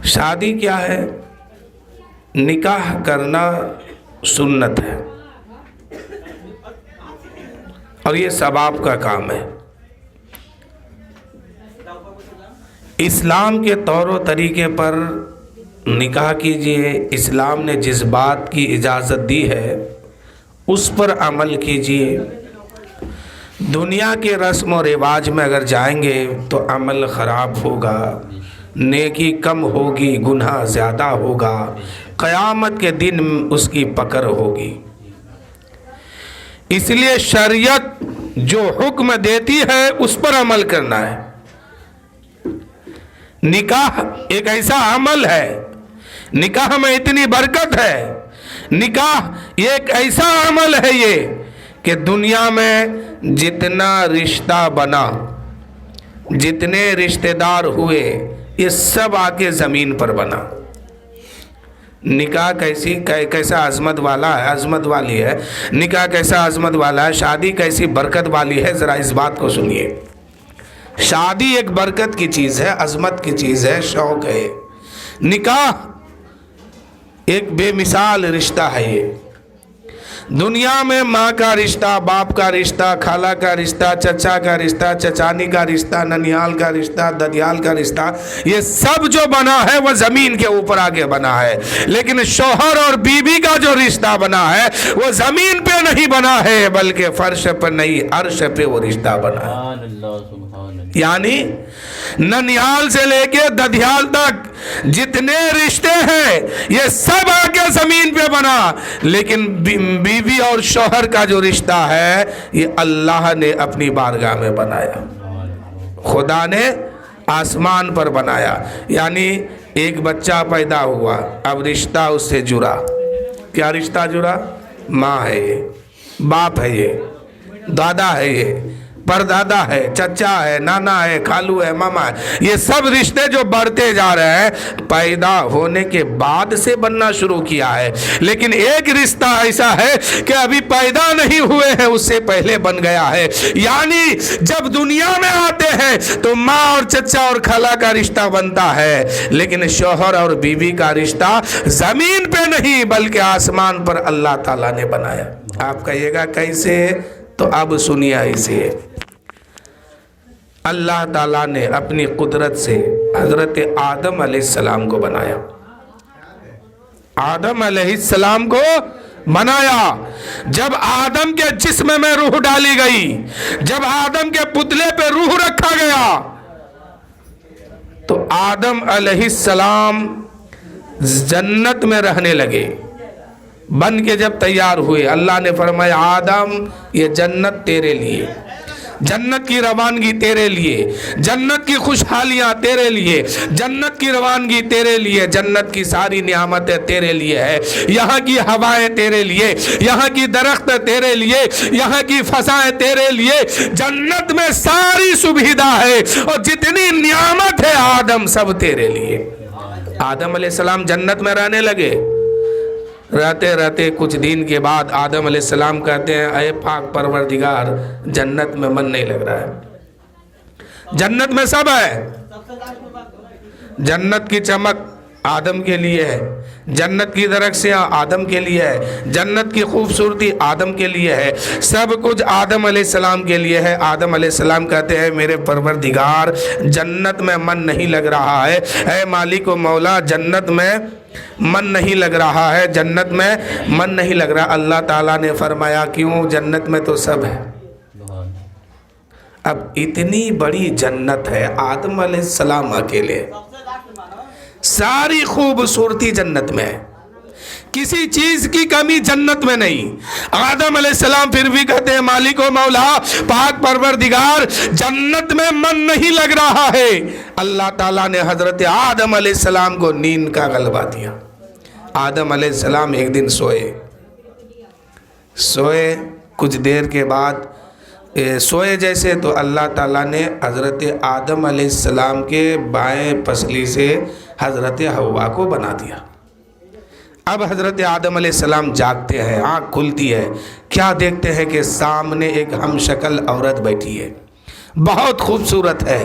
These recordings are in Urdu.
شادی کیا ہے؟ نکاح کرنا سنت ہے اور یہ ثواب کا کام ہے۔ اسلام کے طور و طریقے پر نکاح کیجئے، اسلام نے جس بات کی اجازت دی ہے اس پر عمل کیجئے۔ دنیا کے رسم و رواج میں اگر جائیں گے تو عمل خراب ہوگا، نیکی کم ہوگی، گناہ زیادہ ہوگا، قیامت کے دن اس کی پکڑ ہوگی۔ اس لیے شریعت جو حکم دیتی ہے اس پر عمل کرنا ہے۔ نکاح ایک ایسا عمل ہے، نکاح میں اتنی برکت ہے، نکاح ایک ایسا عمل ہے یہ کہ دنیا میں جتنا رشتہ بنا، جتنے رشتہ دار ہوئے، یہ سب آ کے زمین پر بنا۔ نکاح کیسا عظمت والا ہے، عظمت والی ہے، نکاح کیسا عظمت والا ہے، شادی کیسی برکت والی ہے، ذرا اس بات کو سنیے۔ شادی ایک برکت کی چیز ہے، عظمت کی چیز ہے، شوق ہے۔ نکاح ایک بے مثال رشتہ ہے۔ یہ دنیا میں ماں کا رشتہ، باپ کا رشتہ، خالہ کا رشتہ، چچا کا رشتہ، چچانی کا رشتہ، ننیال کا رشتہ، ددیال کا رشتہ، یہ سب جو بنا ہے وہ زمین کے اوپر آگے بنا ہے۔ لیکن شوہر اور بیوی کا جو رشتہ بنا ہے وہ زمین پہ نہیں بنا ہے بلکہ فرش پر نہیں، عرش پہ وہ رشتہ بنا ہے۔ یعنی ننیال سے لے کے ددیال تک جتنے رشتے ہیں یہ سب آگے زمین پہ بنا، لیکن بیوی اور شوہر کا جو رشتہ ہے یہ اللہ نے اپنی بارگاہ میں بنایا، خدا نے آسمان پر بنایا۔ یعنی ایک بچہ پیدا ہوا، اب رشتہ اس سے جڑا۔ کیا رشتہ جڑا؟ ماں ہے یہ، باپ ہے یہ، دادا ہے یہ، پردادا ہے، چچا ہے، نانا ہے، خالو ہے، ماما ہے، یہ سب رشتے جو بڑھتے جا رہے ہیں پیدا ہونے کے بعد سے بننا شروع کیا ہے۔ لیکن ایک رشتہ ایسا ہے کہ ابھی پیدا نہیں ہوئے ہیں اس سے پہلے بن گیا ہے۔ یعنی جب دنیا میں آتے ہیں تو ماں اور چچا اور خالہ کا رشتہ بنتا ہے، لیکن شوہر اور بیوی کا رشتہ زمین پہ نہیں بلکہ آسمان پر اللہ تعالیٰ نے بنایا۔ آپ کہیے گا کیسے؟ تو اب سنیے ایسے۔ اللہ تعالیٰ نے اپنی قدرت سے حضرت آدم علیہ السلام کو بنایا، آدم علیہ السلام کو بنایا۔ جب آدم کے جسم میں روح ڈالی گئی، جب آدم کے پتلے پہ روح رکھا گیا تو آدم علیہ السلام جنت میں رہنے لگے۔ بن کے جب تیار ہوئے اللہ نے فرمایا آدم یہ جنت تیرے لیے، جنت کی روانگی تیرے لیے، جنت کی خوشحالیاں تیرے لیے، جنت کی روانگی تیرے لیے، جنت کی ساری نعمتیں تیرے لیے ہے، یہاں کی ہوائیں تیرے لیے، یہاں کی درخت تیرے لیے، یہاں کی فضائیں تیرے لیے، جنت میں ساری سویدھا ہے اور جتنی نعمت ہے آدم سب تیرے لیے۔ آدم علیہ السلام جنت میں رہنے لگے۔ رہتے رہتے کچھ دن کے بعد آدم علیہ السلام کہتے ہیں اے پاک پروردگار جنت میں من نہیں لگ رہا ہے، جنت میں سب ہے، جنت کی چمک آدم کے لیے ہے، جنت کی درختیاں آدم کے لیے ہے، جنت کی خوبصورتی آدم کے لیے ہے، سب کچھ آدم علیہ السلام کے لیے ہے۔ آدم علیہ السلام کہتے ہیں میرے پروردگار جنت میں من نہیں لگ رہا ہے، اے مالک و مولا جنت میں من نہیں لگ رہا ہے، جنت میں من نہیں لگ رہا۔ اللہ تعالیٰ نے فرمایا کیوں؟ جنت میں تو سب ہے۔ اب اتنی بڑی جنت ہے، آدم علیہ السلام اکیلے، ساری خوبصورتی جنت میں ہے، کسی چیز کی کمی جنت میں نہیں۔ آدم علیہ السلام پھر بھی کہتے ہیں مالک و مولا پاک پروردگار جنت میں من نہیں لگ رہا ہے۔ اللہ تعالیٰ نے حضرت آدم علیہ السلام کو نیند کا غلبہ دیا۔ آدم علیہ السلام ایک دن سوئے کچھ دیر کے بعد سوئے جیسے تو اللہ تعالیٰ نے حضرت آدم علیہ السلام کے بائیں پسلی سے حضرت حوا کو بنا دیا۔ اب حضرت آدم علیہ السلام جاگتے ہیں، آنکھ کھلتی ہے، کیا دیکھتے ہیں کہ سامنے ایک ہم شکل عورت بیٹھی ہے، بہت خوبصورت ہے،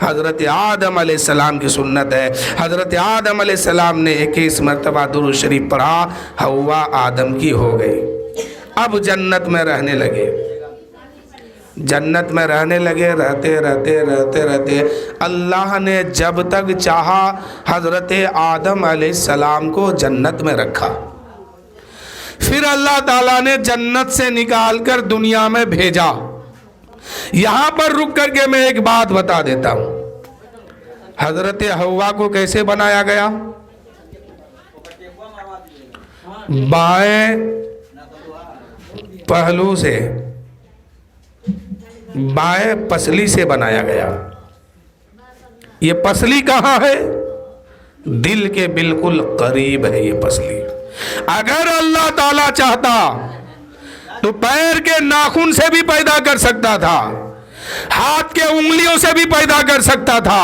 حضرت آدم علیہ السلام کی سنت ہے. حضرت آدم علیہ السلام نے 21 مرتبہ درود شریف پڑھا، حوا آدم کی ہو گئی. اب جنت میں رہنے لگے، جنت میں رہنے لگے. رہتے رہتے رہتے رہتے اللہ نے جب تک چاہا حضرت آدم علیہ السلام کو جنت میں رکھا. پھر اللہ تعالیٰ نے جنت سے نکال کر دنیا میں بھیجا. یہاں پر رک کر کے میں ایک بات بتا دیتا ہوں. حضرت حوا کو کیسے بنایا گیا؟ بائیں پہلو سے، بائیں پسلی سے بنایا گیا. یہ پسلی کہاں ہے؟ دل کے بالکل قریب ہے یہ پسلی. اگر اللہ تعالیٰ چاہتا تو پیر کے ناخن سے بھی پیدا کر سکتا تھا، ہاتھ کے انگلیوں سے بھی پیدا کر سکتا تھا.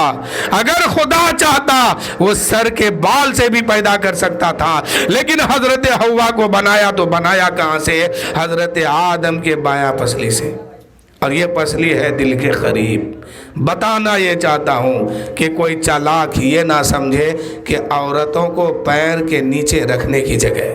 اگر خدا چاہتا وہ سر کے بال سے بھی پیدا کر سکتا تھا. لیکن حضرت حوا کو بنایا تو بنایا کہاں سے؟ حضرت آدم کے بایاں پسلی سے. اور یہ پسلی ہے دل کے قریب. بتانا یہ چاہتا ہوں کہ کوئی چالاک یہ نہ سمجھے کہ عورتوں کو پیر کے نیچے رکھنے کی جگہ.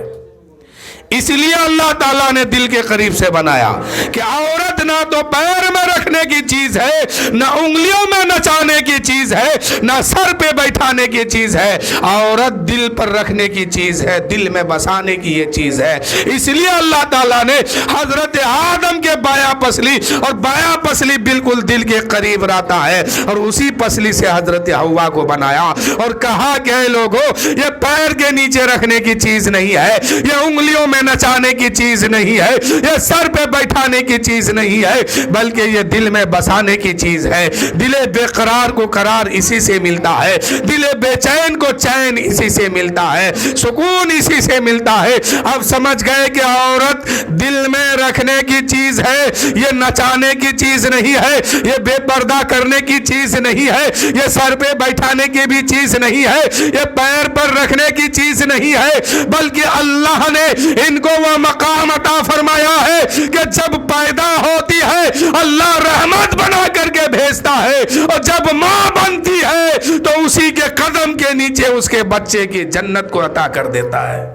اس لیے اللہ تعالیٰ نے دل کے قریب سے بنایا کہ عورت نہ تو پیر میں رکھنے کی چیز ہے، نہ انگلیوں میں نچانے کی چیز ہے، نہ سر پہ بیٹھانے کی چیز ہے. عورت دل پر رکھنے کی چیز ہے، دل میں بسانے کی یہ چیز ہے. اس لیے اللہ تعالیٰ نے حضرت آدم کے بایاں پسلی، اور بایاں پسلی بالکل دل کے قریب رہتا ہے، اور اسی پسلی سے حضرت حوا کو بنایا اور کہا کہ اے لوگو، یہ پیر کے نیچے رکھنے کی چیز نہیں ہے، یہ انگلیوں میں نچانے کی چیز نہیں ہے، یہ سر پہ بیٹھانے کی چیز نہیں ہے، بلکہ یہ دل میں بسانے کی چیز ہے. دل بے قرار کو قرار اسی سے ملتا ہے، دل بے چین کو چین اسی سے ملتا ہے، سکون اسی سے ملتا ہے. اب سمجھ گئے کہ عورت دل میں رکھنے کی چیز ہے، یہ نچانے کی چیز نہیں ہے، یہ بے پردہ کرنے کی چیز نہیں ہے، یہ سر پہ بیٹھانے کی بھی چیز نہیں ہے، یہ پیر پر رکھنے کی چیز نہیں ہے، بلکہ اللہ نے ان کو وہ مقام عطا فرمایا ہے کہ جب پیدا ہوتی ہے اللہ رحمت بنا کر کے بھیجتا ہے، اور جب ماں بنتی ہے تو اسی کے قدم کے نیچے اس کے بچے کی جنت کو عطا کر دیتا ہے.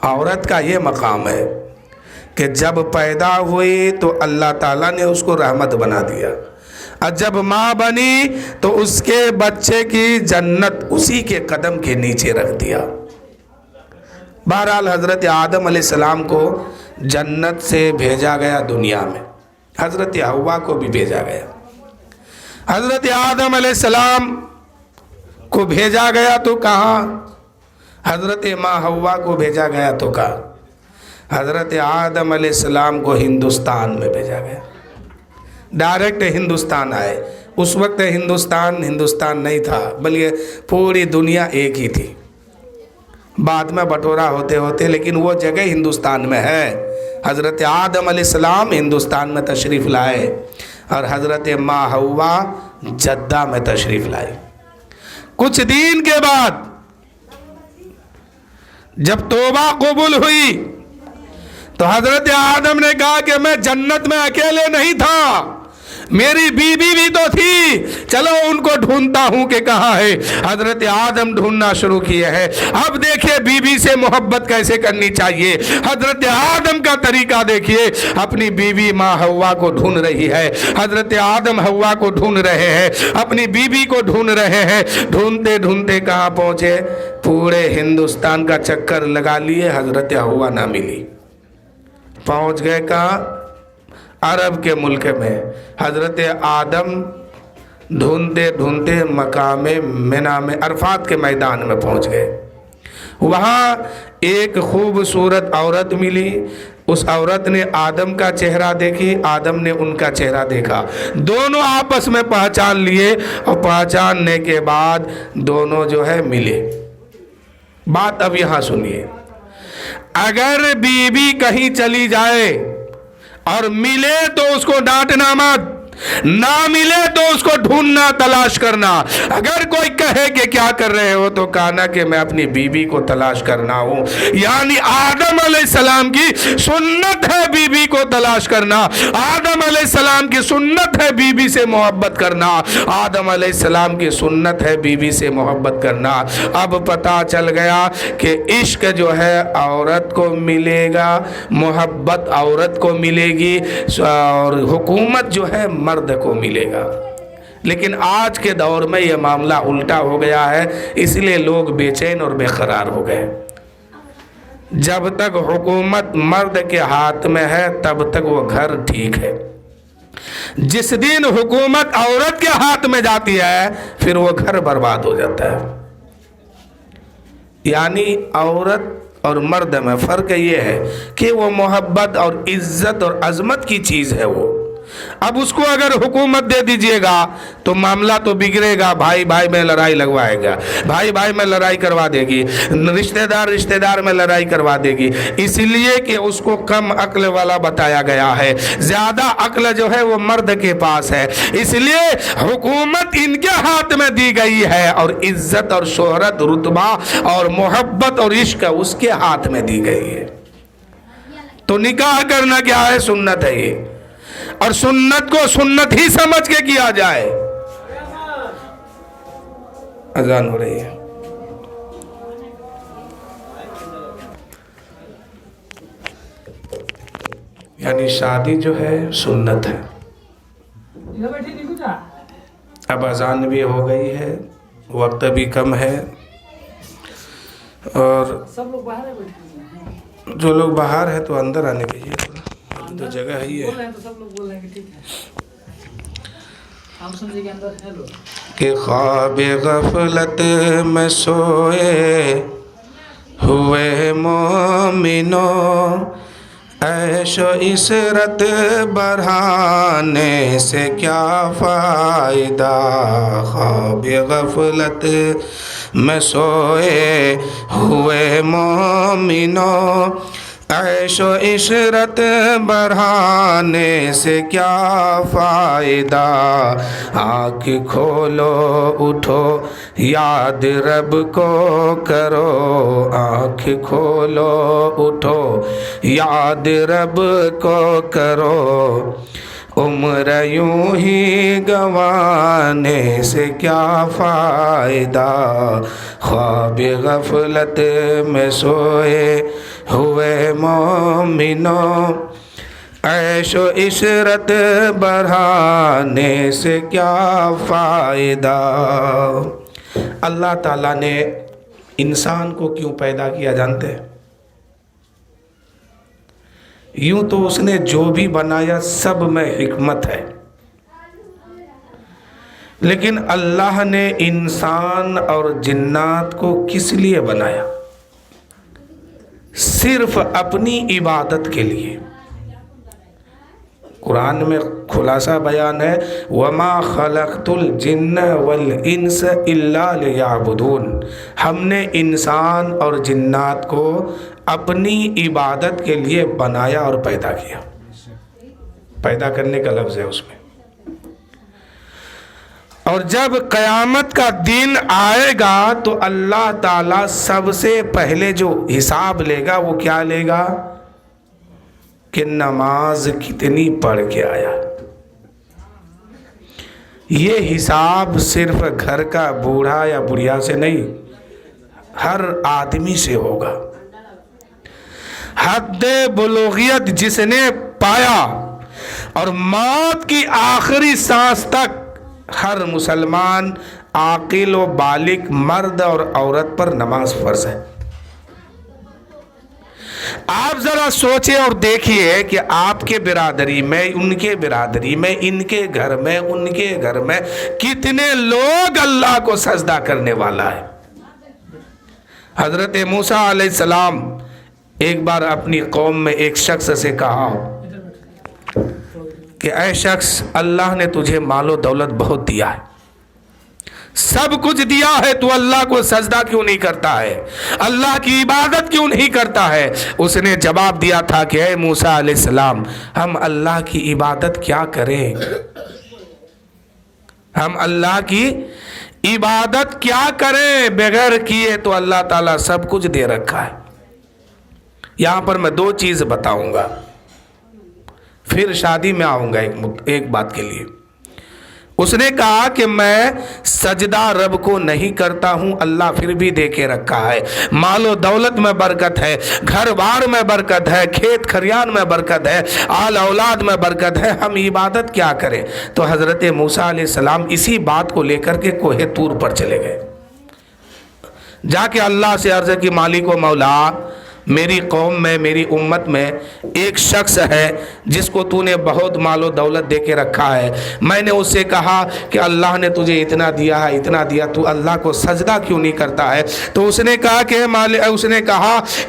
عورت کا یہ مقام ہے کہ جب پیدا ہوئی تو اللہ تعالیٰ نے اس کو رحمت بنا دیا، اور جب ماں بنی تو اس کے بچے کی جنت اسی کے قدم کے نیچے رکھ دیا. بہرحال حضرت آدم علیہ السلام کو جنت سے بھیجا گیا دنیا میں، حضرت حوا کو بھی بھیجا گیا. حضرت آدم علیہ السلام کو بھیجا گیا تو کہاں؟ حضرت ماں حوا کو بھیجا گیا تو کہاں؟ حضرت آدم علیہ السلام کو ہندوستان میں بھیجا گیا. ڈائریکٹ ہندوستان آئے. اس وقت ہندوستان نہیں تھا، بلکہ پوری دنیا ایک ہی تھی. بعد میں بٹورا ہوتے ہوتے لیکن وہ جگہ ہندوستان میں ہے. حضرت آدم علیہ السلام ہندوستان میں تشریف لائے، اور حضرت ماں حوا جدہ میں تشریف لائے. کچھ دن کے بعد جب توبہ قبول ہوئی تو حضرت آدم نے کہا کہ میں جنت میں اکیلے نہیں تھا، میری بیوی بھی تو تھی، چلو ان کو ڈھونڈتا ہوں کہ کہاں ہے. حضرت آدم ڈھونڈنا شروع کیے ہیں. اب دیکھیے بیوی سے محبت کیسے کرنی چاہیے. حضرت آدم کا طریقہ دیکھیے، اپنی بیوی ماں حوا کو ڈھونڈ رہی ہے، حضرت آدم حوا کو ڈھونڈ رہے ہیں، اپنی بیوی کو ڈھونڈ رہے ہیں. ڈھونڈتے ڈھونڈتے کہاں پہنچے؟ پورے ہندوستان کا چکر لگا لیے، حضرت حوا نہ ملی. پہنچ گئے کہاں؟ عرب کے ملک میں. حضرت آدم ڈھونڈتے ڈھونڈتے مقام منی میں عرفات کے میدان میں پہنچ گئے. وہاں ایک خوبصورت عورت ملی. اس عورت نے آدم کا چہرہ دیکھی، آدم نے ان کا چہرہ دیکھا. دونوں آپس میں پہچان لیے، اور پہچاننے کے بعد دونوں جو ہے ملے. بات اب یہاں سنیے، اگر بیوی کہیں چلی جائے اور ملے تو اس کو ڈانٹنا مت، نہ ملے تو اس کو ڈھونڈنا تلاش کرنا. اگر کوئی کہے کہ کیا کر رہے ہو تو کہنا کہ میں اپنی بیوی کو تلاش کرنا ہوں. یعنی آدم علیہ السلام کی سنت ہے بیوی کو تلاش کرنا. آدم علیہ السلام کی سنت ہے بیوی سے محبت کرنا. آدم علیہ السلام کی سنت ہے بیوی سے محبت کرنا. اب پتہ چل گیا کہ عشق جو ہے عورت کو ملے گا, محبت عورت کو ملے گی, اور حکومت جو ہے مرد کو ملے گا. لیکن آج کے دور میں یہ معاملہ الٹا ہو گیا ہے, اس لیے لوگ بے چین اور بے قرار ہو گئے. جب تک حکومت مرد کے ہاتھ میں ہے تب تک وہ گھر ٹھیک ہے. جس دن حکومت عورت کے ہاتھ میں جاتی ہے پھر وہ گھر برباد ہو جاتا ہے. یعنی عورت اور مرد میں فرق یہ ہے کہ وہ محبت اور عزت اور عظمت کی چیز ہے. وہ اب اس کو اگر حکومت دے دیجئے گا تو معاملہ تو بگڑے گا. بھائی بھائی میں لڑائی لگوائے گا, بھائی بھائی میں لڑائی کروا دے گی, رشتہ دار میں لڑائی کروا دے گی. اس لیے کہ اس کو کم عقل والا بتایا گیا ہے. زیادہ عقل جو ہے وہ مرد کے پاس ہے. اس لیے حکومت ان کے ہاتھ میں دی گئی ہے اور عزت اور شہرت, رتبہ اور محبت اور عشق اس کے ہاتھ میں دی گئی ہے. تو نکاح کرنا کیا ہے؟ سنت ہے یہ, اور سنت کو سنت ہی سمجھ کے کیا جائے. اذان ہو رہی ہے. یعنی شادی جو ہے سنت ہے. اب اذان بھی ہو گئی ہے, وقت بھی کم ہے, اور جو لوگ باہر ہیں تو اندر آنے کہیے, تو جگہ ہی ہے. کہ خواب غفلت میں سوئے ہوئے مومنو, عیش و عشرت بڑھانے سے کیا فائدہ. خواب غفلت میں سوئے ہوئے مومنو, عیش و عشرت بڑھانے سے کیا فائدہ. آنکھ کھولو اٹھو یاد رب کو کرو, آنکھ کھولو اٹھو یاد رب کو کرو. عمر یوں ہی گنوانے سے کیا فائدہ. خواب غفلت میں سوئے ہوئے مومنو, عیش و عشرت بڑھانے سے کیا فائدہ. اللہ تعالیٰ نے انسان کو کیوں پیدا کیا جانتے ہیں؟ یوں تو اس نے جو بھی بنایا سب میں حکمت ہے, لیکن اللہ نے انسان اور جنات کو کس لیے بنایا؟ صرف اپنی عبادت کے لیے. قرآن میں خلاصہ بیان ہے, وَمَا خَلَقْتُ الْجِنَّ وَالْإِنسَ إِلَّا لِيَعْبُدُونَ. ہم نے انسان اور جنات کو اپنی عبادت کے لیے بنایا اور پیدا کیا. پیدا کرنے کا لفظ ہے اس میں. اور جب قیامت کا دن آئے گا تو اللہ تعالیٰ سب سے پہلے جو حساب لے گا وہ کیا لے گا؟ کہ نماز کتنی پڑھ کے آیا. یہ حساب صرف گھر کا بوڑھا یا بڑھیا سے نہیں, ہر آدمی سے ہوگا. حد بلوغیت جس نے پایا اور موت کی آخری سانس تک ہر مسلمان عاقل و بالغ مرد اور عورت پر نماز فرض ہے. آپ ذرا سوچیں اور دیکھیے کہ آپ کے برادری میں, ان کے برادری میں, ان کے گھر میں, ان کے گھر میں کتنے لوگ اللہ کو سجدہ کرنے والا ہے. حضرت موسیٰ علیہ السلام ایک بار اپنی قوم میں ایک شخص سے کہا کہ اے شخص, اللہ نے تجھے مال و دولت بہت دیا ہے, سب کچھ دیا ہے, تو اللہ کو سجدہ کیوں نہیں کرتا ہے, اللہ کی عبادت کیوں نہیں کرتا ہے؟ اس نے جواب دیا تھا کہ اے موسیٰ علیہ السلام, ہم اللہ کی عبادت کیا کریں, ہم اللہ کی عبادت کیا کریں بغیر کیے تو اللہ تعالیٰ سب کچھ دے رکھا ہے. یہاں پر میں 2 چیز بتاؤں گا، پھر شادی میں آؤں گا ایک بات کے لیے. اس نے کہا کہ میں سجدہ رب کو نہیں کرتا ہوں، اللہ پھر بھی دے کے رکھا ہے. مال و دولت میں برکت ہے، گھر بار میں برکت ہے، کھیت کھریان میں برکت ہے، آل اولاد میں برکت ہے، ہم عبادت کیا کریں؟ تو حضرت موسیٰ علیہ السلام اسی بات کو لے کر کے کوہ طور پر چلے گئے. جا کے اللہ سے عرض کی مالک و مولا، میری قوم میں، میری امت میں ایک شخص ہے جس کو تو نے بہت مال و دولت دے کے رکھا ہے. میں نے اس سے کہا کہ اللہ نے تجھے اتنا دیا ہے، اتنا دیا، تو اللہ کو سجدہ کیوں نہیں کرتا ہے؟ تو اس نے کہا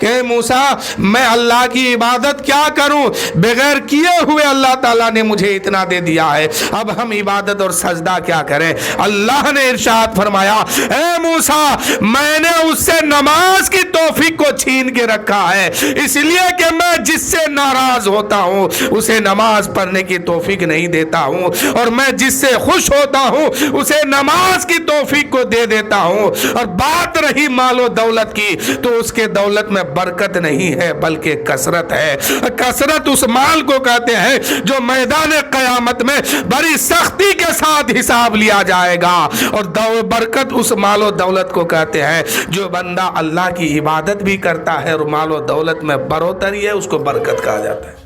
کہ موسیٰ میں اللہ کی عبادت کیا کروں؟ بغیر کیے ہوئے اللہ تعالیٰ نے مجھے اتنا دے دیا ہے، اب ہم عبادت اور سجدہ کیا کریں؟ اللہ نے ارشاد فرمایا، اے موسیٰ میں نے اس سے نماز کی توفیق کو چھین کے رکھا ہے، اس لیے کہ میں جس سے ناراض ہوتا ہوں اسے نماز پڑھنے کی توفیق نہیں دیتا ہوں، اور میں جس سے خوش ہوتا ہوں اسے نماز کی توفیق کو دے دیتا ہوں. اور بات رہی مال و دولت کی، تو اس کے دولت میں برکت نہیں ہے بلکہ کثرت ہے. کثرت اس مال کو کہتے ہیں جو میدان قیامت میں بڑی سختی کے ساتھ حساب لیا جائے گا، اور برکت اس مال و دولت کو کہتے ہیں جو بندہ اللہ کی عبادت بھی کرتا ہے اور مال و دولت میں بڑھوتری ہے، اس کو برکت کہا جاتا ہے.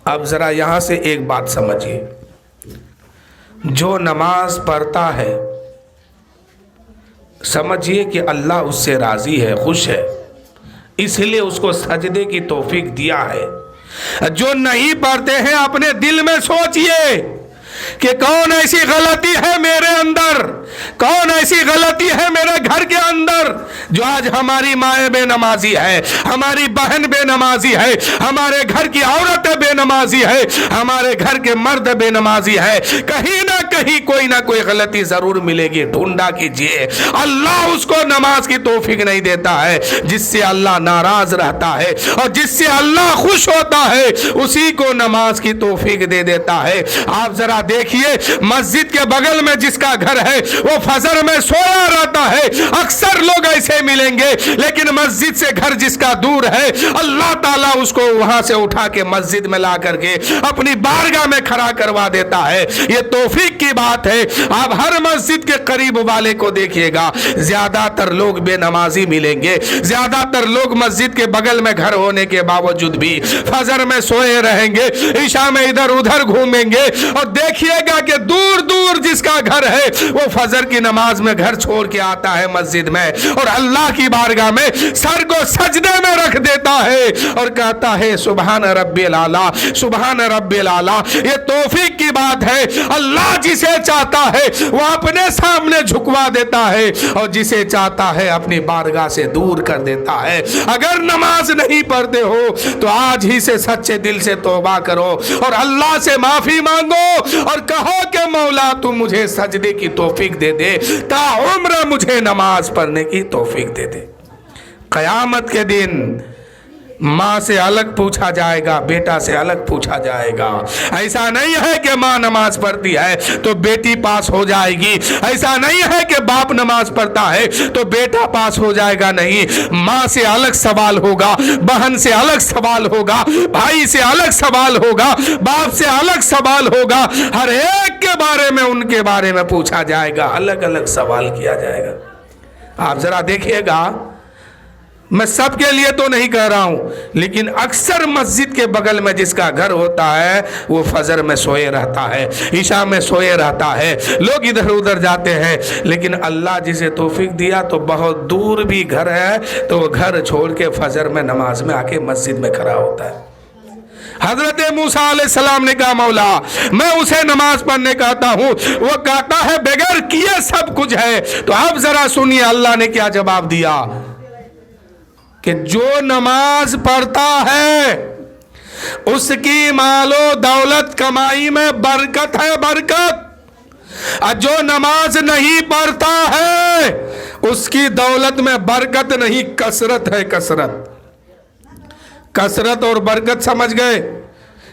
اب ذرا یہاں سے ایک بات سمجھیے، جو نماز پڑھتا ہے سمجھیے کہ اللہ اس سے راضی ہے، خوش ہے، اس لیے اس کو سجدے کی توفیق دیا ہے. جو نہیں پڑھتے ہیں اپنے دل میں سوچئے کہ کون ایسی غلطی ہے میرے اندر، کون ایسی غلطی ہے میرے گھر کے اندر جو آج ہماری مائیں بے نمازی ہے، ہماری بہن بے نمازی ہے، ہمارے گھر کی عورتیں بے نمازی ہے، ہمارے گھر کے مرد بے نمازی ہے. کہیں نہ کہیں کوئی نہ کوئی غلطی ضرور ملے گی، ڈھونڈا کیجئے. اللہ اس کو نماز کی توفیق نہیں دیتا ہے، جس سے اللہ ناراض رہتا ہے اور جس سے اللہ خوش ہوتا ہے اسی کو نماز کی توفیق دے دیتا ہے. آپ ذرا دیکھیے، مسجد کے بغل میں جس کا گھر ہے وہ فجر میں سویا رہتا ہے، اکثر لوگ ایسے ملیں گے، لیکن مسجد سے گھر جس کا دور ہے اللہ تعالیٰ اس کو وہاں سے اٹھا کے مسجد میں لا کر کے اپنی بارگاہ میں کھڑا کروا دیتا ہے. یہ توفیق کی بات ہے. آپ ہر مسجد کے قریب والے کو دیکھیے گا، زیادہ تر لوگ بے نمازی ملیں گے، زیادہ تر لوگ مسجد کے بغل میں گھر ہونے کے باوجود بھی فجر میں سوئے رہیں گے، عشاء میں ادھر ادھر گھومیں گے. اور دیکھیے گا کہ دور دور جس کا گھر ہے وہ فجر کی نماز میں گھر چھوڑ کے آتا ہے مسجد میں اور اللہ کی بارگاہ میں سر کو سجدے میں رکھ دیتا ہے اور کہتا ہے سبحان ربی الاعلیٰ، سبحان ربی الاعلیٰ. یہ توفیق کی بات ہے. اللہ جسے چاہتا ہے وہ اپنے سامنے جھکوا دیتا ہے اور جسے چاہتا ہے اپنی بارگاہ سے دور کر دیتا ہے. اگر نماز نہیں پڑھتے ہو تو آج ہی سے سچے دل سے توبہ کرو اور اللہ سے معافی مانگو اور کہو کہ مولا تو مجھے سجدے کی توفیق دے دے، تا عمر مجھے نماز پڑھنے کی توفیق دے دے. قیامت کے دن ماں سے الگ پوچھا جائے گا، بیٹا سے الگ پوچھا جائے گا. ایسا نہیں ہے کہ ماں نماز پڑھتی ہے تو بیٹی پاس ہو جائے گی، ایسا نہیں ہے کہ باپ نماز پڑھتا ہے تو بیٹا پاس ہو جائے گا. نہیں، ماں سے الگ سوال ہوگا، بہن سے الگ سوال ہوگا، بھائی سے الگ سوال ہوگا، باپ سے الگ سوال ہوگا. ہر ایک کے بارے میں، ان کے بارے میں پوچھا جائے گا، الگ الگ سوال کیا جائے گا. آپ ذرا دیکھیے گا، میں سب کے لیے تو نہیں کہہ رہا ہوں، لیکن اکثر مسجد کے بغل میں جس کا گھر ہوتا ہے وہ فجر میں سوئے رہتا ہے، عشاء میں سوئے رہتا ہے، لوگ ادھر ادھر جاتے ہیں. لیکن اللہ جسے توفیق دیا تو بہت دور بھی گھر ہے تو وہ گھر چھوڑ کے فجر میں نماز میں آ کے مسجد میں کھڑا ہوتا ہے. حضرت موسیٰ علیہ السلام نے کہا مولا میں اسے نماز پڑھنے کہتا ہوں، وہ کہتا ہے بغیر کیے سب کچھ ہے. تو اب ذرا سنیے اللہ نے کیا جواب دیا کہ جو نماز پڑھتا ہے اس کی مال و دولت کمائی میں برکت ہے، برکت. اور جو نماز نہیں پڑھتا ہے اس کی دولت میں برکت نہیں، کثرت ہے، کثرت. کثرت اور برکت سمجھ گئے؟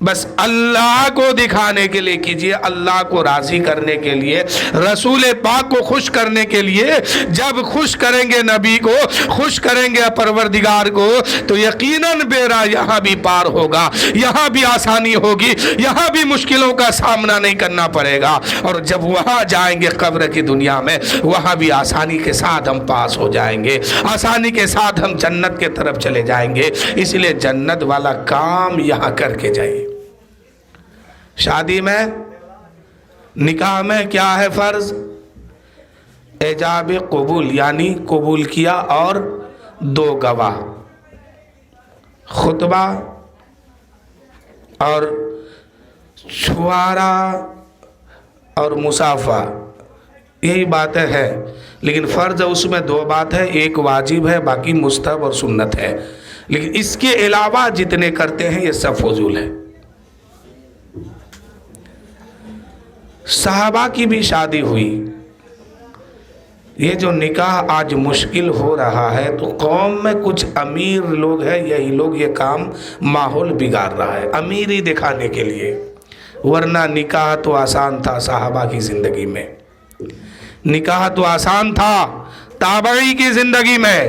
بس اللہ کو دکھانے کے لیے کیجئے، اللہ کو راضی کرنے کے لیے، رسول پاک کو خوش کرنے کے لیے۔ جب خوش کریں گے نبی کو، خوش کریں گے پروردگار کو، تو یقیناً بیڑا یہاں بھی پار ہوگا، یہاں بھی آسانی ہوگی، یہاں بھی مشکلوں کا سامنا نہیں کرنا پڑے گا، اور جب وہاں جائیں گے قبر کی دنیا میں، وہاں بھی آسانی کے ساتھ ہم پاس ہو جائیں گے، آسانی کے ساتھ ہم جنت کے طرف چلے جائیں گے۔ اس لیے جنت والا کام یہاں کر کے جائیے۔ شادی میں، نکاح میں کیا ہے فرض؟ ایجاب قبول، یعنی قبول کیا اور 2 گواہ، خطبہ اور چھوارا اور مصافحہ، یہی باتیں ہیں، لیکن فرض اس میں 2 بات ہے، ایک واجب ہے، باقی مستحب اور سنت ہے، لیکن اس کے علاوہ جتنے کرتے ہیں یہ سب فضول ہے۔ صحابہ کی بھی شادی ہوئی۔ یہ جو نکاح آج مشکل ہو رہا ہے تو قوم میں کچھ امیر لوگ ہیں، یہی لوگ یہ کام ماحول بگاڑ رہا ہے امیری دکھانے کے لیے، ورنہ نکاح تو آسان تھا صحابہ کی زندگی میں، نکاح تو آسان تھا تابعی کی زندگی میں،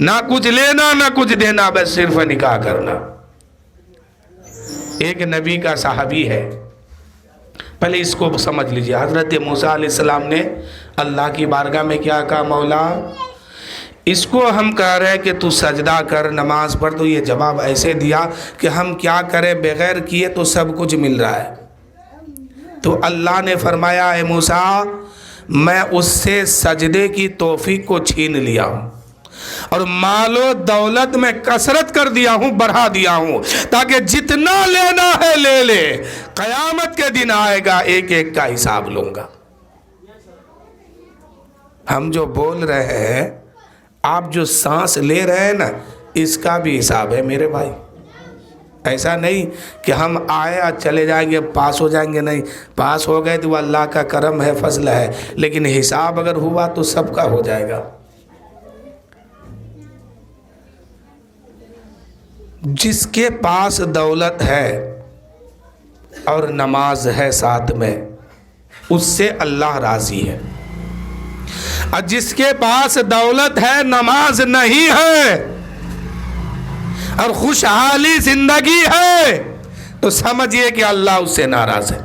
نہ کچھ لینا نہ کچھ دینا، بس صرف نکاح کرنا۔ ایک نبی کا صحابی ہے، پہلے اس کو سمجھ لیجئے، حضرت موسیٰ علیہ السلام نے اللہ کی بارگاہ میں کیا کہا؟ مولا اس کو ہم کہہ رہے کہ تو سجدہ کر، نماز پڑھ، تو یہ جواب ایسے دیا کہ ہم کیا کریں، بغیر کیے تو سب کچھ مل رہا ہے۔ تو اللہ نے فرمایا اے موسیٰ میں اس سے سجدے کی توفیق کو چھین لیا ہوں، اور مال و دولت میں کثرت کر دیا ہوں، بڑھا دیا ہوں، تاکہ جتنا لینا ہے لے لے، قیامت کے دن آئے گا ایک ایک کا حساب لوں گا۔ ہم جو بول رہے ہیں، آپ جو سانس لے رہے ہیں نا، اس کا بھی حساب ہے میرے بھائی۔ ایسا نہیں کہ ہم آئے اور چلے جائیں گے، پاس ہو جائیں گے، نہیں، پاس ہو گئے تو وہ اللہ کا کرم ہے، فضل ہے، لیکن حساب اگر ہوا تو سب کا ہو جائے گا۔ جس کے پاس دولت ہے اور نماز ہے ساتھ میں، اس سے اللہ راضی ہے، اور جس کے پاس دولت ہے نماز نہیں ہے اور خوشحالی زندگی ہے، تو سمجھئے کہ اللہ اس سے ناراض ہے۔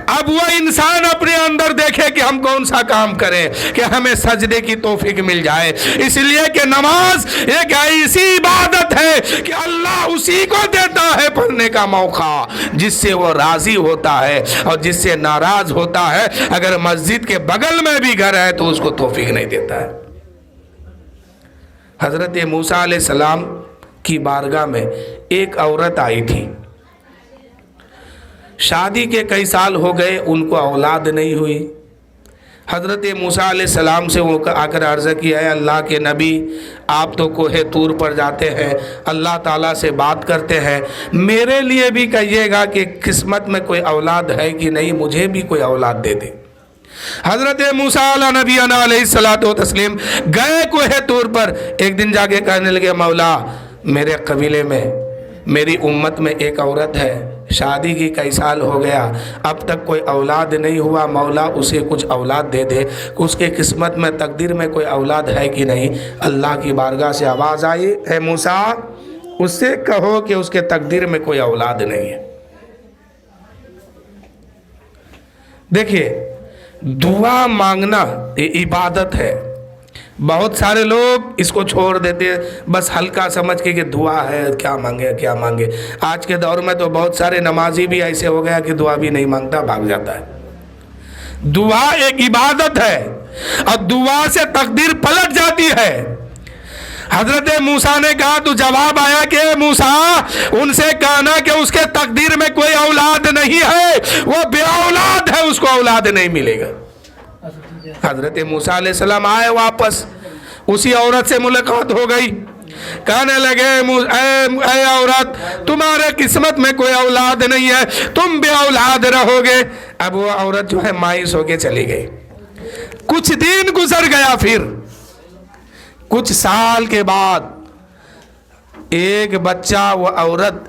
اب وہ انسان اپنے اندر دیکھے کہ ہم کون سا کام کریں کہ ہمیں سجدے کی توفیق مل جائے، اس لیے کہ نماز ایک ایسی عبادت ہے کہ اللہ اسی کو دیتا ہے پڑھنے کا موقع جس سے وہ راضی ہوتا ہے، اور جس سے ناراض ہوتا ہے اگر مسجد کے بغل میں بھی گھر ہے تو اس کو توفیق نہیں دیتا ہے۔ حضرت موسیٰ علیہ السلام کی بارگاہ میں ایک عورت آئی تھی، شادی کے کئی سال ہو گئے، ان کو اولاد نہیں ہوئی۔ حضرت موسیٰ علیہ السلام سے وہ آ کر عرض کیا ہے اللہ کے نبی آپ تو کوہ طور پر جاتے ہیں، اللہ تعالیٰ سے بات کرتے ہیں، میرے لیے بھی کہیے گا کہ قسمت میں کوئی اولاد ہے کہ نہیں، مجھے بھی کوئی اولاد دے دے۔ حضرت موسیٰ علیہ الصلوۃ والتسلیم گئے کوہ طور پر، ایک دن جا کے کہنے لگے مولا میرے قبیلے میں، میری امت میں ایک عورت ہے، شادی کی کئی سال ہو گیا، اب تک کوئی اولاد نہیں ہوا، مولا اسے کچھ اولاد دے دے، اس کے قسمت میں تقدیر میں کوئی اولاد ہے کہ نہیں۔ اللہ کی بارگاہ سے آواز آئی اے موسیٰ اس سے کہو کہ اس کے تقدیر میں کوئی اولاد نہیں ہے۔ دیکھیے دعا مانگنا یہ عبادت ہے، بہت سارے لوگ اس کو چھوڑ دیتے ہیں، بس ہلکا سمجھ کے کہ دعا ہے، کیا مانگے کیا مانگے۔ آج کے دور میں تو بہت سارے نمازی بھی ایسے ہو گیا کہ دعا بھی نہیں مانگتا، بھاگ جاتا ہے۔ دعا ایک عبادت ہے اور دعا سے تقدیر پلٹ جاتی ہے۔ حضرت موسیٰ نے کہا تو جواب آیا کہ موسیٰ ان سے کہنا کہ اس کے تقدیر میں کوئی اولاد نہیں ہے، وہ بے اولاد ہے، اس کو اولاد نہیں ملے گا۔ حضرت موسیٰ علیہ السلام آئے واپس، اسی عورت سے ملاقات ہو گئی، کہنے لگے اے عورت تمہارے قسمت میں کوئی اولاد نہیں ہے، تم بے اولاد رہو گے۔ اب وہ عورت جو ہے مایوس ہو کے چلی گئی۔ کچھ دن گزر گیا، پھر کچھ سال کے بعد ایک بچہ وہ عورت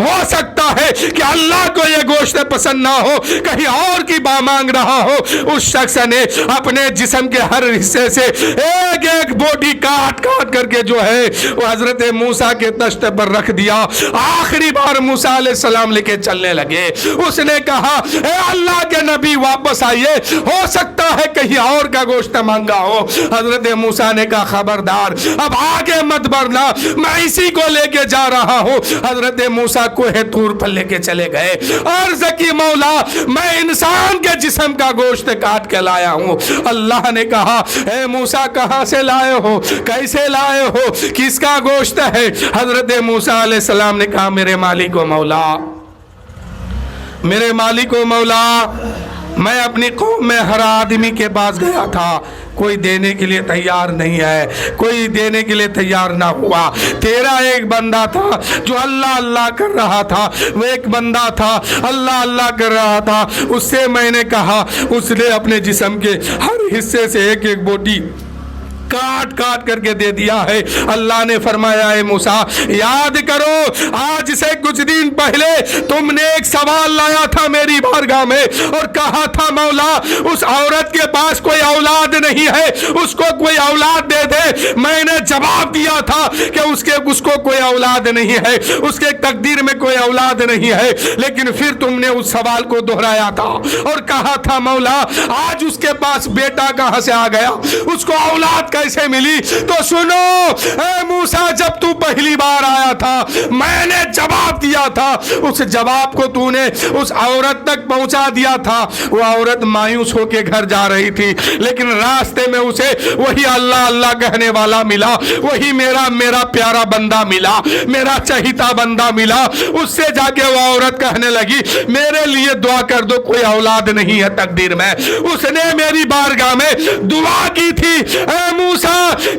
ہو سکتا ہے کہ اللہ کو یہ گوشت پسند نہ ہو، کہیں اور کی مانگ رہا ہو۔ اس شخص نے اپنے جسم کے ہر حصے سے ایک ایک بوٹی کاٹ کاٹ کر کے جو ہے وہ حضرت موسیٰ کے تشت پر رکھ دیا۔ آخری بار موسیٰ علیہ السلام لے کے چلنے لگے۔ اس نے کہا اے اللہ کے نبی واپس آئیے، ہو سکتا ہے کہیں اور کا گوشت مانگا ہو۔ حضرت موسیٰ نے کہا خبردار اب آگے مت بڑھنا، میں اسی کو لے کے جا رہا ہوں۔ حضرت موسیٰ کوہ طور پر لے کے چلے گئے۔ عرض کی مولا میں انسان کے جسم کا گوشت کاٹ کے لایا ہوں۔ اللہ نے کہا اے موسیٰ کہاں سے لائے ہو، کیسے لائے ہو، کس کا گوشت ہے؟ حضرت موسیٰ علیہ السلام نے کہا میرے مالک و مولا، میرے مالک و مولا، میں اپنی قوم میں ہر آدمی کے پاس گیا تھا، کوئی دینے کے لیے تیار نہیں ہے، کوئی دینے کے لیے تیار نہ ہوا۔ تیرا ایک بندہ تھا جو اللہ اللہ کر رہا تھا، وہ ایک بندہ تھا اللہ اللہ کر رہا تھا، اس سے میں نے کہا، اس نے اپنے جسم کے ہر حصے سے ایک ایک بوٹی کاٹ کاٹ کر کے دے دیا ہے۔ اللہ نے فرمایا اے موسیٰ یاد کرو آج سے کچھ دن پہلے تم نے ایک سوال لایا تھا میری بارگاہ میں اور کہا تھا مولا اس عورت کے پاس کوئی اولاد نہیں ہے، اس کو کوئی اولاد دے دے۔ میں نے جواب دیا تھا کہ اس کو کوئی اولاد نہیں ہے، اس کے تقدیر میں کوئی اولاد نہیں ہے، لیکن پھر تم نے اس سوال کو دہرایا تھا اور کہا تھا مولا آج اس کے پاس بیٹا کہاں سے آ گیا، اس کو اولاد کیسے ملی؟ تو سنو اے موسیٰ جب تو پہلی بار آیا تھا میں نے جواب دیا تھا، اس جواب کو تو نے اس عورت تک پہنچا دیا تھا۔ وہ عورت مایوس ہو کے گھر جا رہی تھی، لیکن راستے میں اسے وہی اللہ اللہ کہنے والا ملا، وہی میرا پیارا بندہ ملا، میرا چہیتا بندہ ملا۔ اس سے جا کے وہ عورت کہنے لگی میرے لیے دعا کر دو، کوئی اولاد نہیں ہے تقدیر میں۔ اس نے میری بارگاہ میں دعا کی تھی اے موسیٰ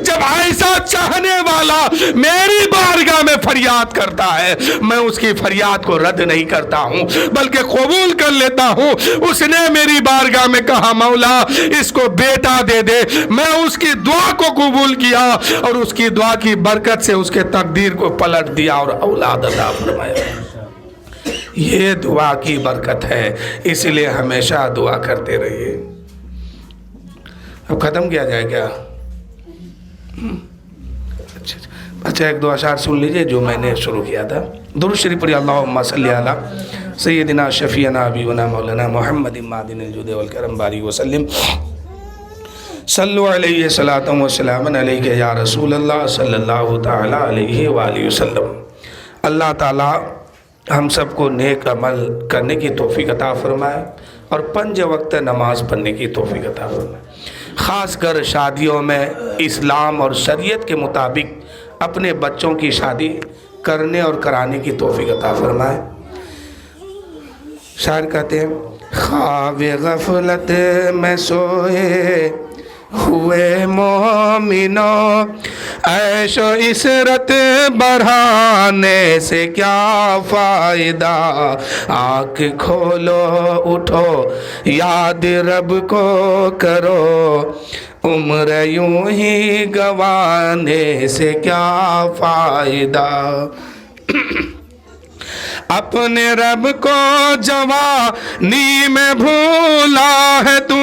جب ایسا چاہنے والا میری بارگاہ میں فریاد کرتا ہے میں اس کی فریاد کو رد نہیں کرتا ہوں بلکہ قبول کر لیتا ہوں۔ اس نے میری بارگاہ میں کہا مولا اس کو بیٹا دے دے، میں اس کی دعا کو قبول کیا اور اس کی دعا کی برکت سے اس کے تقدیر کو پلٹ دیا اور اولاد عطا فرمایا۔ یہ دعا کی برکت ہے، اس لیے ہمیشہ دعا کرتے رہیے۔ اب ختم کیا جائے کیا؟ اچھا ایک دو اشعار سن لیجئے جو میں نے شروع کیا تھا۔ درود شریف پڑھیے اللہم صلی علی سیدنا شفیعنا حبیبنا مولانا محمد معدن الجود والکرم باری وسلم صلو علیہ صلاۃ و سلام علیہ یا رسول اللہ صلی اللہ تعالی علیہ وآلہ وسلم۔ اللہ تعالی ہم سب کو نیک عمل کرنے کی توفیق عطا فرمائے اور 5 وقت نماز پڑھنے کی توفیق عطا فرمائے۔ خاص کر شادیوں میں اسلام اور شریعت کے مطابق اپنے بچوں کی شادی کرنے اور کرانے کی توفیق عطا فرمائے۔ شاعر کہتے ہیں خواب غفلت میں سوئے ہوئے مومنوں عیش و عشرت بڑھانے سے کیا فائدہ، آنکھ کھولو اٹھو یاد رب کو کرو، عمر یوں ہی گوانے سے کیا فائدہ، اپنے رب کو جوانی میں بھولا ہے تو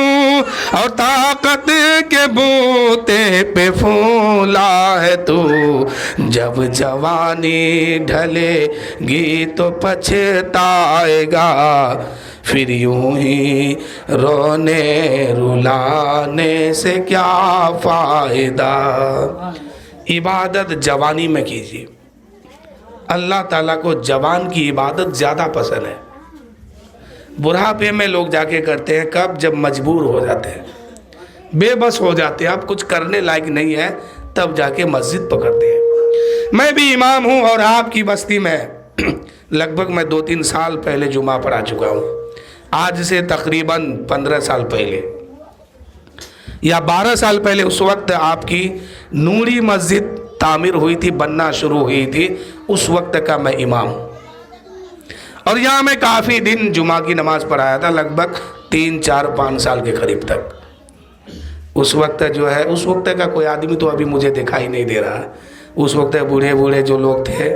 اور طاقت کے بوتے پہ پھولا ہے تو، جب جوانی ڈھلے گی تو پچھتائے گا، پھر یوں ہی رونے رلانے سے کیا فائدہ۔ عبادت جوانی میں کیجیے، اللہ تعالیٰ کو جوان کی عبادت زیادہ پسند ہے۔ بڑھاپے میں لوگ جا کے کرتے ہیں کب؟ جب مجبور ہو جاتے ہیں، بے بس ہو جاتے ہیں، اب کچھ کرنے لائق نہیں ہے، تب جا کے مسجد پکڑتے ہیں۔ میں بھی امام ہوں اور آپ کی بستی میں لگ بھگ میں 2-3 سال پہلے جمعہ پڑھا چکا ہوں، آج سے تقریباً 15 سال پہلے یا 12 سال پہلے، اس وقت آپ کی نوری مسجد تعمیر ہوئی تھی، بننا شروع ہوئی تھی، اس وقت کا میں امام ہوں اور یہاں میں کافی دن جمعہ کی نماز پڑھایا تھا، لگ بھگ 3, 4, 5 سال کے قریب تک۔ اس وقت جو ہے اس وقت کا کوئی آدمی تو ابھی مجھے دکھائی نہیں دے رہا، اس وقت بوڑھے بوڑھے جو لوگ تھے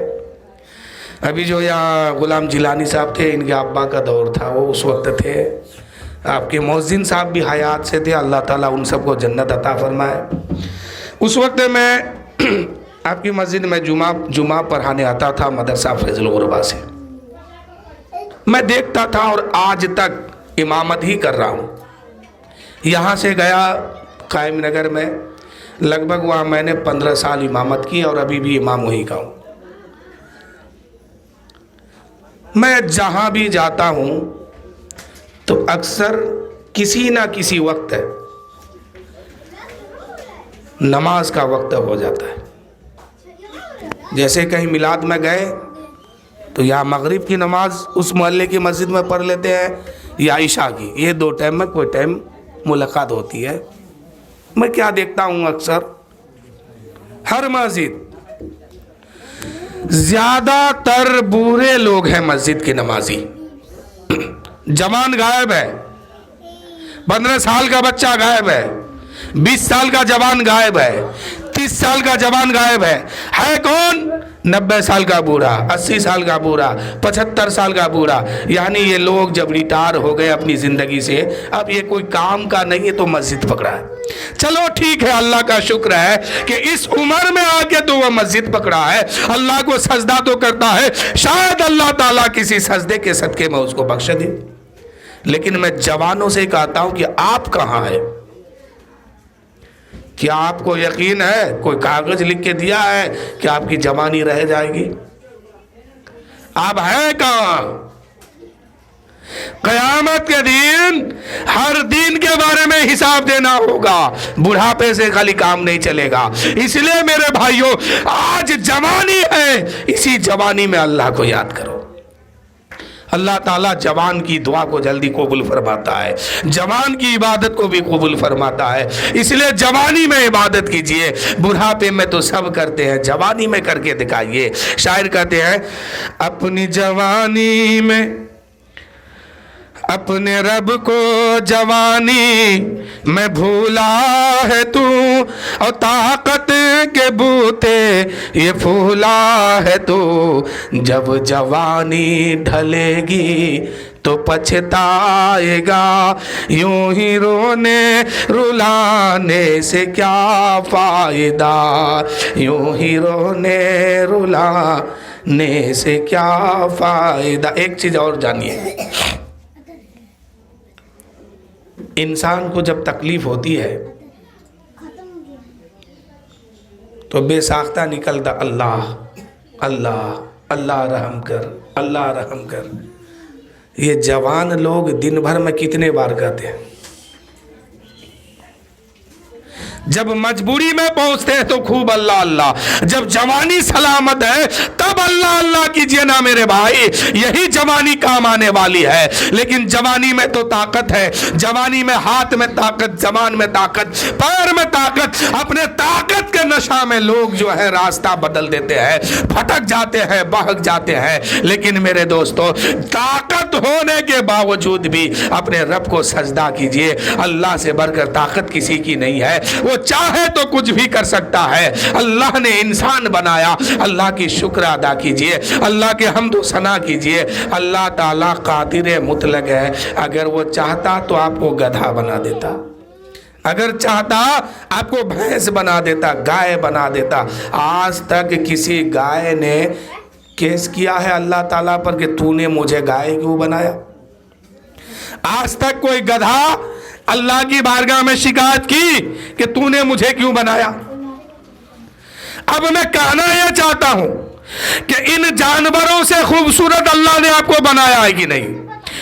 ابھی جو یہاں غلام جیلانی صاحب تھے، ان کے ابا کا دور تھا، وہ اس وقت تھے. آپ کے مؤذن صاحب بھی حیات سے تھے، اللہ تعالیٰ ان سب کو جنت عطا فرمائے. اس وقت میں آپ کی مسجد میں جمعہ پڑھانے آتا تھا مدرسہ فیض الغربا سے. میں دیکھتا تھا اور آج تک امامت ہی کر رہا ہوں. یہاں سے گیا قائم نگر میں، لگ بھگ وہاں میں نے 15 سال امامت کی اور ابھی بھی امام وہی کا ہوں. میں جہاں بھی جاتا ہوں تو اکثر کسی نہ کسی وقت نماز کا وقت ہو جاتا ہے. جیسے کہیں میلاد میں گئے تو یا مغرب کی نماز اس محلے کی مسجد میں پڑھ لیتے ہیں یا عشاء کی. یہ 2 ٹائم میں کوئی ٹائم ملاقات ہوتی ہے. میں کیا دیکھتا ہوں اکثر ہر مسجد زیادہ تر بوڑھے لوگ ہیں مسجد کے نمازی. جوان غائب ہے، 15 سال کا بچہ غائب ہے، 20 سال کا جوان غائب ہے، 30 سال کا جوان غائب ہے. ہے کون؟ 90 سال کا بوڑھا، 80 سال کا بوڑھا، 75 سال کا بوڑھا. یعنی یہ لوگ جب ریٹائر ہو گئے اپنی زندگی سے، اب یہ کوئی کام کا نہیں ہے تو مسجد پکڑا ہے. چلو ٹھیک ہے، اللہ کا شکر ہے کہ اس عمر میں آ کے تو وہ مسجد پکڑا ہے، اللہ کو سجدہ تو کرتا ہے. شاید اللہ تعالیٰ کسی سجدے کے صدقے میں اس کو بخش دے. لیکن میں جوانوں سے کہتا ہوں کہ آپ کہاں ہیں؟ کیا آپ کو یقین ہے کوئی کاغذ لکھ کے دیا ہے کہ آپ کی جوانی رہ جائے گی؟ آپ ہیں کہاں؟ قیامت کے دن ہر دین کے بارے میں حساب دینا ہوگا. بڑھاپے سے خالی کام نہیں چلے گا. اس لیے میرے بھائیوں، آج جوانی ہے، اسی جوانی میں اللہ کو یاد کرو. اللہ تعالیٰ جوان کی دعا کو جلدی قبول فرماتا ہے، جوان کی عبادت کو بھی قبول فرماتا ہے. اس لیے جوانی میں عبادت کیجئے. بڑھاپے میں تو سب کرتے ہیں، جوانی میں کر کے دکھائیے. شاعر کہتے ہیں اپنی جوانی میں اپنے رب کو جوانی میں بھولا ہے تو، اور طاقت کے بوتے یہ پھولا ہے تو. جب جوانی ڈھلے گی تو پچھتائے گا، یوں ہی رونے رلانے سے کیا فائدہ، یوں ہی رونے رلانے سے کیا فائدہ. ایک چیز اور جانیے، انسان کو جب تکلیف ہوتی ہے تو بے ساختہ نکلتا اللہ اللہ اللہ رحم کر، اللہ رحم کر. یہ جوان لوگ دن بھر میں کتنے بار کہتے ہیں؟ جب مجبوری میں پہنچتے ہیں تو خوب اللہ اللہ. جب جوانی سلامت ہے تب اللہ اللہ کیجئے نا میرے بھائی. یہی جوانی کام آنے والی ہے. لیکن جوانی میں تو طاقت ہے، جوانی میں ہاتھ میں طاقت، زبان میں طاقت، پیر میں طاقت. اپنے طاقت کے نشہ میں لوگ جو ہے راستہ بدل دیتے ہیں، بھٹک جاتے ہیں، بہک جاتے ہیں. لیکن میرے دوستو، طاقت ہونے کے باوجود بھی اپنے رب کو سجدہ کیجئے. اللہ سے بڑھ کر طاقت کسی کی نہیں ہے. وہ چاہے تو کچھ بھی کر سکتا ہے. اللہ نے انسان بنایا، اللہ کی شکر ادا کیجئے، اللہ کے حمد و ثنا کیجئے. اللہ تعالیٰ قادر مطلق ہے. اگر وہ چاہتا تو آپ کو گدھا بنا دیتا، اگر چاہتا آپ کو بھینس بنا دیتا، گائے بنا دیتا. آج تک کسی گائے نے کیس کیا ہے اللہ تعالیٰ پر کہ تو نے مجھے گائے کیوں بنایا؟ آج تک کوئی گدھا اللہ کی بارگاہ میں شکایت کی کہ تو نے مجھے کیوں بنایا؟ اب میں کہنا یہ چاہتا ہوں کہ ان جانوروں سے خوبصورت اللہ نے آپ کو بنایا ہے کہ نہیں؟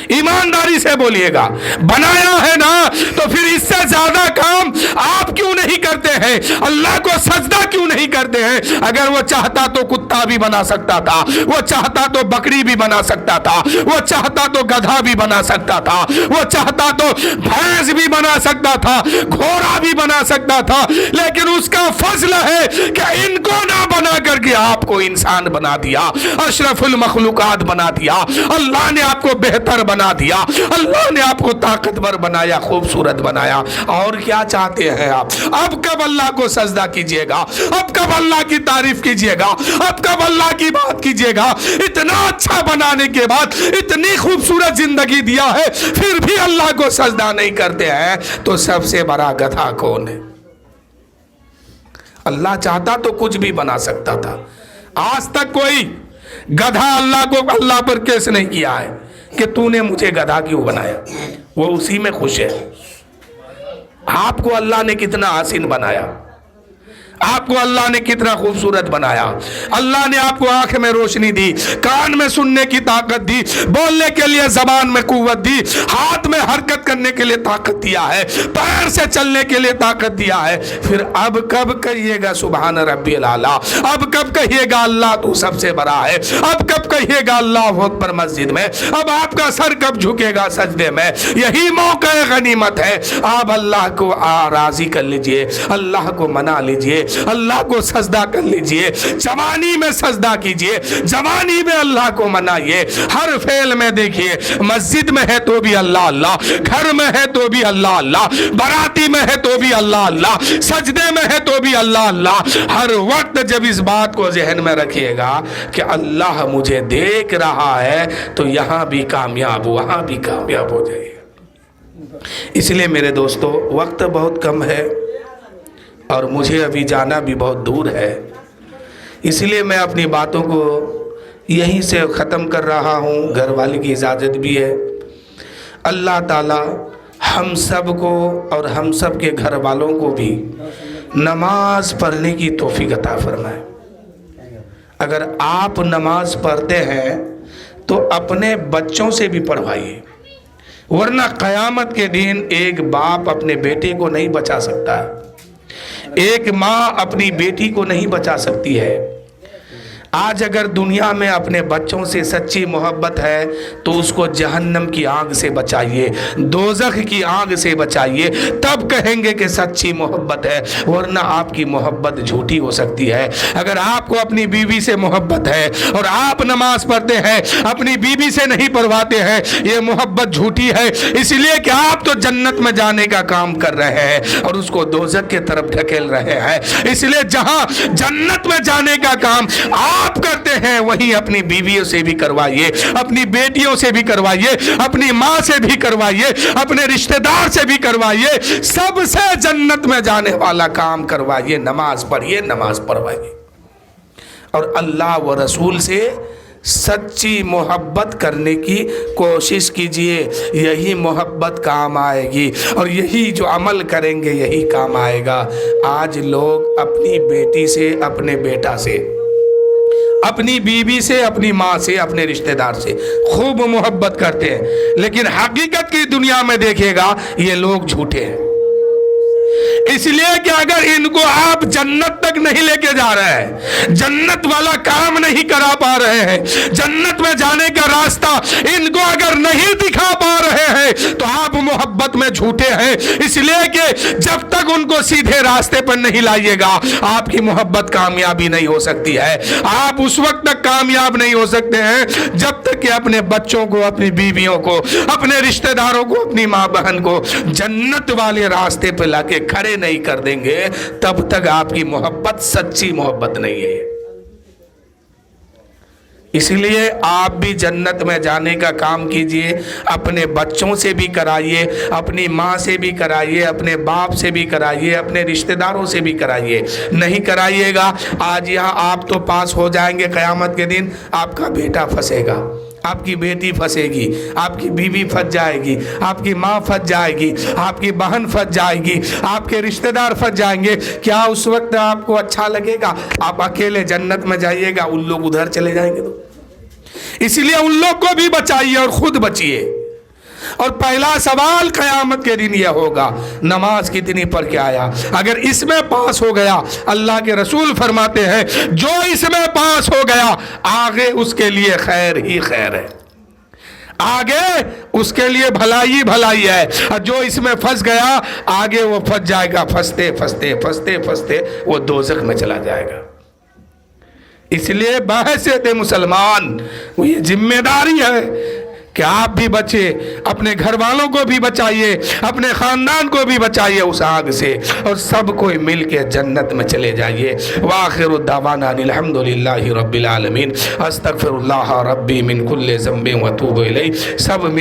ایمانداری سے بولیے گا. بنایا ہے نا، تو پھر اس سے زیادہ کام آپ کیوں نہیں کرتے ہیں؟ اللہ کو سجدہ کیوں نہیں کرتے ہیں؟ اگر وہ چاہتا تو کتا بھی بنا سکتا تھا، وہ چاہتا تو بکری بھی بنا سکتا تھا، وہ چاہتا تو گدھا بھی بنا سکتا تھا، وہ چاہتا تو بھینس بھی بنا سکتا تھا، گھوڑا بھی بنا سکتا تھا. لیکن اس کا فضل ہے کہ ان کو نہ بنا کر کے آپ کو انسان بنا دیا، اشرف المخلوقات بنا دیا. اللہ نے آپ کو بہتر بنا دیا, اللہ نے آپ کو طاقتور بنایا, خوبصورت بنایا, اور کیا چاہتے ہیں آپ؟ اب کب اللہ کو سجدہ کیجئے گا؟ اب کب اللہ کی تعریف کیجئے گا؟ اب کب اللہ کی بات کیجئے گا؟ اتنا اچھا بنانے کے بعد, اتنی خوبصورت زندگی دیا ہے, پھر بھی اللہ کو سجدہ نہیں کرتے ہیں, تو سب سے بڑا گدھا کون ہے؟ اللہ چاہتا تو کچھ بھی بنا سکتا تھا. آج تک کوئی گدھا اللہ پر کیس نہیں کیا ہے کہ تو نے مجھے گدھا کیوں بنایا. وہ اسی میں خوش ہے. آپ کو اللہ نے کتنا حسین بنایا, آپ کو اللہ نے کتنا خوبصورت بنایا. اللہ نے آپ کو آنکھ میں روشنی دی, کان میں سننے کی طاقت دی, بولنے کے لیے زبان میں قوت دی, ہاتھ میں حرکت کرنے کے لیے طاقت دیا ہے, پیر سے چلنے کے لیے طاقت دیا ہے. پھر اب کب کہیے گا سبحان ربی الاعلیٰ؟ اب کب کہیے گا اللہ تو سب سے بڑا ہے؟ اب کب کہیے گا اللہ اکبر مسجد میں؟ اب آپ کا سر کب جھکے گا سجدے میں؟ یہی موقع غنیمت ہے. آپ اللہ کو راضی کر لیجئے, اللہ کو منا لیجئے, اللہ کو سجدہ کر لیجئے. جوانی میں سجدہ کیجئے, جوانی میں اللہ کو منائیے. ہر فعل میں دیکھیے, مسجد میں ہے تو بھی اللہ اللہ, گھر میں ہے تو بھی اللہ اللہ, باراتی میں ہے تو بھی اللہ اللہ, سجدے میں ہے تو بھی اللہ اللہ. ہر وقت جب اس بات کو ذہن میں رکھیے گا کہ اللہ مجھے دیکھ رہا ہے, تو یہاں بھی کامیاب, وہاں بھی کامیاب ہو جائے. اس لیے میرے دوستو, وقت بہت کم ہے اور مجھے ابھی جانا بھی بہت دور ہے. اس لیے میں اپنی باتوں کو یہیں سے ختم کر رہا ہوں. گھر والے کی اجازت بھی ہے. اللہ تعالی ہم سب کو اور ہم سب کے گھر والوں کو بھی نماز پڑھنے کی توفیق عطا فرمائے. اگر آپ نماز پڑھتے ہیں تو اپنے بچوں سے بھی پڑھوائیے, ورنہ قیامت کے دن ایک باپ اپنے بیٹے کو نہیں بچا سکتا, ایک ماں اپنی بیٹی کو نہیں بچا سکتی ہے. آج اگر دنیا میں اپنے بچوں سے سچی محبت ہے تو اس کو جہنم کی آگ سے بچائیے, دوزخ کی آگ سے بچائیے, تب کہیں گے کہ سچی محبت ہے, ورنہ آپ کی محبت جھوٹی ہو سکتی ہے. اگر آپ کو اپنی بیوی سے محبت ہے اور آپ نماز پڑھتے ہیں, اپنی بیوی سے نہیں پڑھواتے ہیں, یہ محبت جھوٹی ہے. اس لیے کہ آپ تو جنت میں جانے کا کام کر رہے ہیں اور اس کو دوزخ کی طرف ڈھکیل رہے ہیں. اس لیے جہاں جنت میں جانے کا کام آپ کرتے ہیں, وہیں اپنی بیویوں سے بھی کروائیے, اپنی بیٹیوں سے بھی کروائیے, اپنی ماں سے بھی کروائیے, اپنے رشتہ دار سے بھی کروائیے. سب سے جنت میں جانے والا کام کروائیے. نماز پڑھیے, نماز پڑھوائیے, اور اللہ و رسول سے سچی محبت کرنے کی کوشش کیجئے. یہی محبت کام آئے گی, اور یہی جو عمل کریں گے یہی کام آئے گا. آج لوگ اپنی بیٹی سے, اپنے بیٹا سے, اپنی بیوی سے, اپنی ماں سے, اپنے رشتہ دار سے خوب محبت کرتے ہیں, لیکن حقیقت کی دنیا میں دیکھے گا یہ لوگ جھوٹے ہیں. اس لیے کہ اگر ان کو آپ جنت تک نہیں لے کے جا رہے ہیں, جنت والا کام نہیں کرا پا رہے ہیں, جنت میں جانے کا راستہ ان کو اگر نہیں دکھا پا رہے ہیں, تو آپ محبت میں جھوٹے ہیں. اس لیے کہ جب تک ان کو سیدھے راستے پر نہیں لائیے گا, آپ کی محبت کامیابی نہیں ہو سکتی ہے. آپ اس وقت تک کامیاب نہیں ہو سکتے ہیں جب تک کہ اپنے بچوں کو, اپنی بیویوں کو, اپنے رشتہ داروں کو, اپنی ماں بہن کو جنت والے راستے پہ لا کے کھڑے نہیں کر دیں گے, تب تک آپ کی محبت سچی محبت نہیں ہے. اس لیے آپ بھی جنت میں جانے کا کام کیجئے. اپنے بچوں سے بھی کرائیے, اپنی ماں سے بھی کرائیے, اپنے باپ سے بھی کرائیے, اپنے رشتہ داروں سے بھی کرائیے. نہیں کرائیے گا, آج یہاں آپ تو پاس ہو جائیں گے, قیامت کے دن آپ کا بیٹا پھنسے گا, آپ کی بیٹی پھنسے گی, آپ کی بیوی پھنس جائے گی, آپ کی ماں پھنس جائے گی, آپ کی بہن پھنس جائے گی, آپ کے رشتہ دار پھنس جائیں گے. کیا اس وقت آپ کو اچھا لگے گا؟ آپ اکیلے جنت میں جائیے گا, ان لوگ ادھر چلے جائیں گے. تو اس لیے ان لوگ کو بھی بچائیے اور خود بچیے. اور پہلا سوال قیامت کے دن یہ ہوگا, نماز کتنی پڑھ کے آیا؟ اگر اس میں پاس ہو گیا, اللہ کے رسول فرماتے ہیں جو اس میں پاس ہو گیا آگے اس کے لیے خیر ہی خیر ہے, آگے اس کے لیے بھلائی بھلائی ہے. اور جو اس میں پھنس گیا آگے وہ پھنس جائے گا, پھنستے پھنستے پھنستے پھنستے وہ دوزخ میں چلا جائے گا. اس لیے بحیثیت مسلمان یہ ذمہ داری ہے کہ آپ بھی بچے، اپنے گھر والوں کو بھی بچائیے، اپنے خاندان کو بھی بچائیے اس آگ سے، اور سب کوئی مل کے جنت میں چلے جائیے۔ وآخر الدعوانا الحمدللہ رب العالمین، استغفر اللہ ربی من کل ذنب واتوب الیہ۔ سب